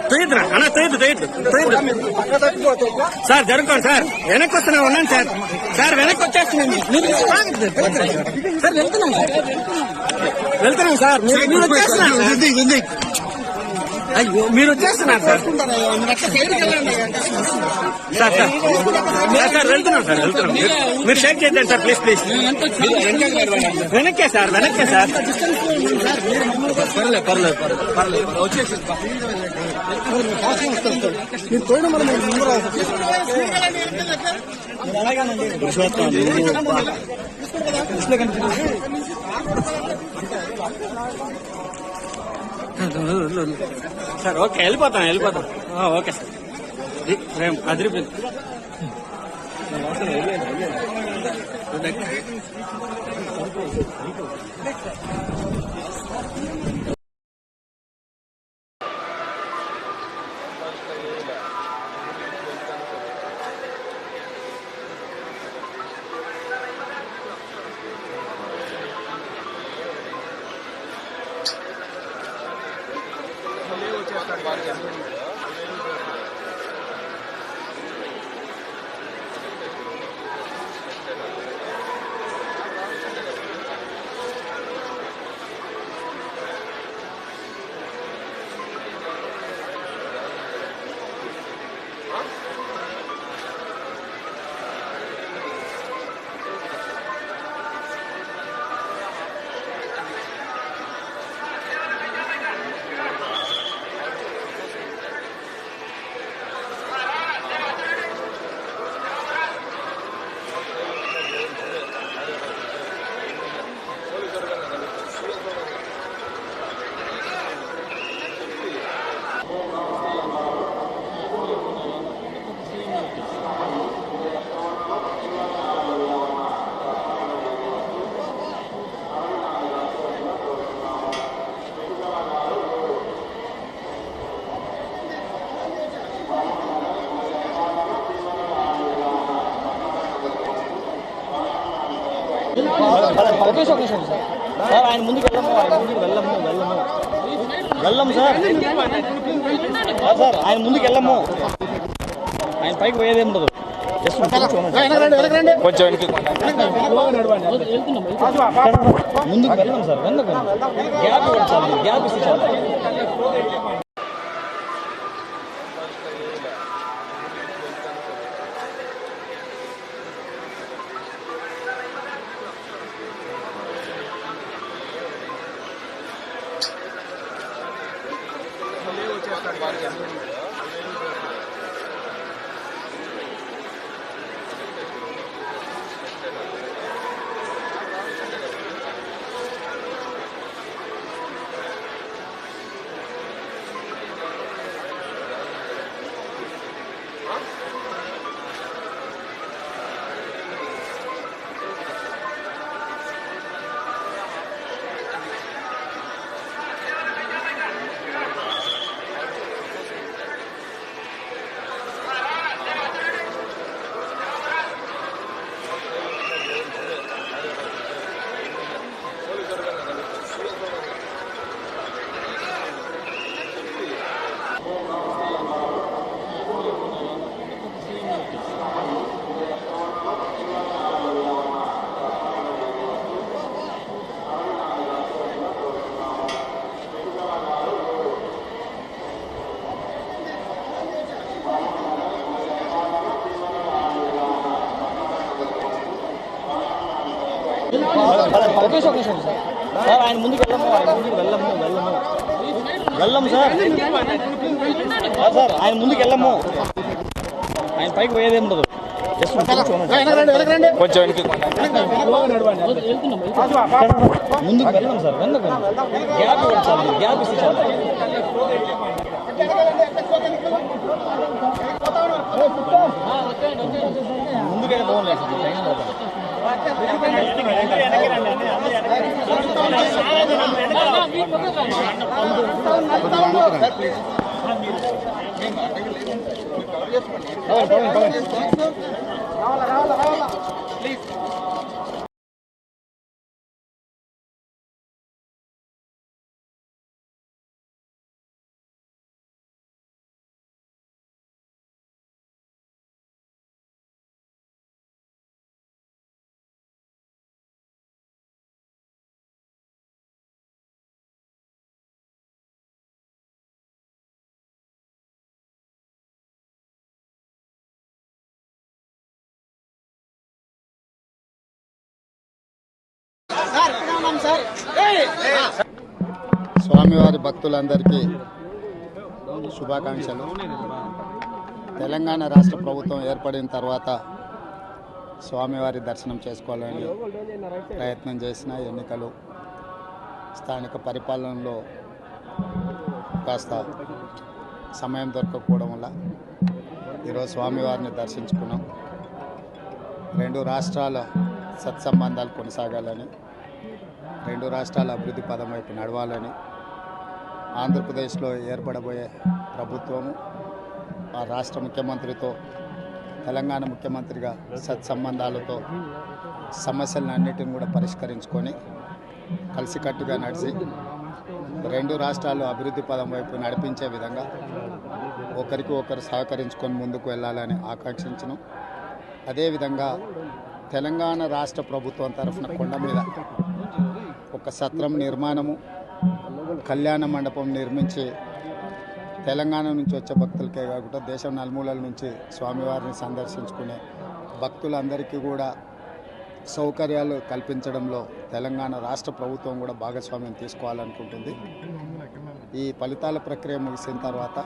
తొయ్యద్దురా అన్న, తొయ్యద్దు sir. జరుగుకోండి sir, వెనక్కి వస్తున్నా ఉన్నాను సార్. సార్ వెనక్కి వచ్చేస్తున్నాను సార్, వెళ్తున్నాం సార్. మీరు వచ్చేస్తున్నారు, అయ్యో మీరు వచ్చేస్తున్నారు సార్. సార్ వెళ్తున్నాం సార్, వెళ్తున్నాం. మీరు షేక్ చేద్దండి సార్, ప్లీజ్ ప్లీజ్. వెనక్కే సార్, వెనక్కే సార్. పర్లేదు వచ్చేసి మీరు పోయిన మనం సార్. ఓకే వెళ్ళిపోతాం. Okay sir. అదిరిపోయింది. సార్ ఆయన ముందుకు వెళ్ళము సార్. ఆయన ముందుకు వెళ్ళము, ఆయన పైకి పోయేదే ఉండదు. కొంచెం ముందుకు వెళ్ళాం సార్, గ్యాప్ ఇవ్వండి సార్, గ్యాప్ ఇస్తే సార్. సార్ ఆయన ముందుకు వెళ్ళము సార్. ఆయన ముందుకు వెళ్ళము, ఆయన పైకి పోయేదే ఉండదు. కొంచెం ముందుకు వెళ్ళాం సార్, గ్యాప్ ఇవ్వండి సార్, గ్యాప్ ఇస్తే సార్. ముందుకైనా పోలేదు ప్లీజ్. స్వామివారి భక్తులందరికీ శుభాకాంక్షలు. తెలంగాణ రాష్ట్ర ప్రభుత్వం ఏర్పడిన తర్వాత స్వామివారి దర్శనం చేసుకోవాలని ప్రయత్నం చేసిన ఎన్నికలు స్థానిక పరిపాలనలో కాస్త సమయం దొరకకపోవడం వల్ల ఈరోజు స్వామివారిని దర్శించుకున్నాం. రెండు రాష్ట్రాల సత్సంబంధాలు కొనసాగాలని, రెండు రాష్ట్రాల అభివృద్ధి పదం వైపు నడవాలని, ఆంధ్రప్రదేశ్లో ఏర్పడబోయే ప్రభుత్వము ఆ రాష్ట్ర ముఖ్యమంత్రితో తెలంగాణ ముఖ్యమంత్రిగా సత్సంబంధాలతో సమస్యలన్నిటిని కూడా పరిష్కరించుకొని కలిసికట్టుగా నడిచి రెండు రాష్ట్రాలు అభివృద్ధి పదం వైపు నడిపించే విధంగా ఒకరికి ఒకరు సహకరించుకొని ముందుకు వెళ్ళాలని ఆకాంక్షించను. అదేవిధంగా తెలంగాణ రాష్ట్ర ప్రభుత్వం తరఫున కొండ మీద ఒక సత్రం నిర్మాణము, కళ్యాణ మండపం నిర్మించి తెలంగాణ నుంచి వచ్చే భక్తులకే కాకుండా దేశం నలుమూలల నుంచి స్వామివారిని సందర్శించుకునే భక్తులందరికీ కూడా సౌకర్యాలు కల్పించడంలో తెలంగాణ రాష్ట్ర ప్రభుత్వం కూడా భాగస్వామ్యం తీసుకోవాలనుకుంటుంది. ఈ ఫలితాల ప్రక్రియ ముగిసిన తర్వాత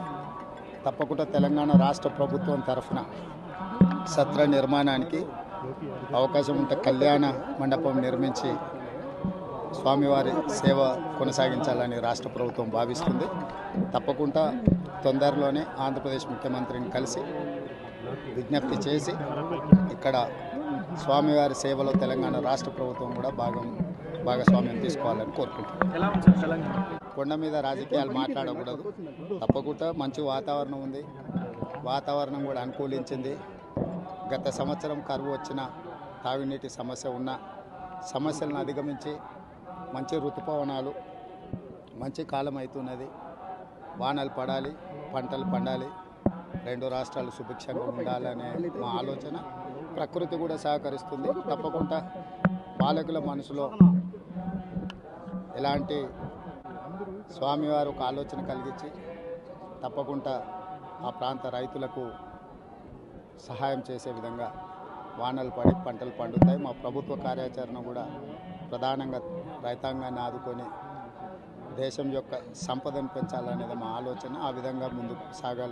తప్పకుండా తెలంగాణ రాష్ట్ర ప్రభుత్వం తరఫున సత్ర నిర్మాణానికి అవకాశం ఉంటే కళ్యాణ మండపం నిర్మించి స్వామివారి సేవ కొనసాగించాలని రాష్ట్ర ప్రభుత్వం భావిస్తుంది. తప్పకుండా తొందరలోనే ఆంధ్రప్రదేశ్ ముఖ్యమంత్రిని కలిసి విజ్ఞప్తి చేసి ఇక్కడ స్వామివారి సేవలో తెలంగాణ రాష్ట్ర ప్రభుత్వం కూడా భాగస్వామ్యం తీసుకోవాలని కోరుకుంటున్నాం. కొండ మీద రాజకీయాలు మాట్లాడకూడదు. తప్పకుండా మంచి వాతావరణం ఉంది, వాతావరణం కూడా అనుకూలించింది. గత సంవత్సరం కరువు వచ్చిన, తాగునీటి సమస్య ఉన్న సమస్యలను అధిగమించి మంచి ఋతుపవనాలు, మంచి కాలం అవుతున్నది. వానలు పడాలి, పంటలు పండాలి, రెండు రాష్ట్రాలు సుభిక్షంగా ఉండాలనే మా ఆలోచన. ప్రకృతి కూడా సహకరిస్తుంది. తప్పకుండా పాలకుల మనసులో ఎలాంటి స్వామివారు ఒక ఆలోచన కలిగించి తప్పకుండా ఆ ప్రాంత రైతులకు సహాయం చేసే విధంగా వానలు పడి పంటలు పండుతాయి. మా ప్రభుత్వ కార్యాచరణ కూడా ప్రధానంగా రైతాంగాన్ని ఆదుకొని దేశం యొక్క సంపదను పెంచాలనేది మా ఆలోచన. ఆ విధంగా ముందుకు సాగాలి.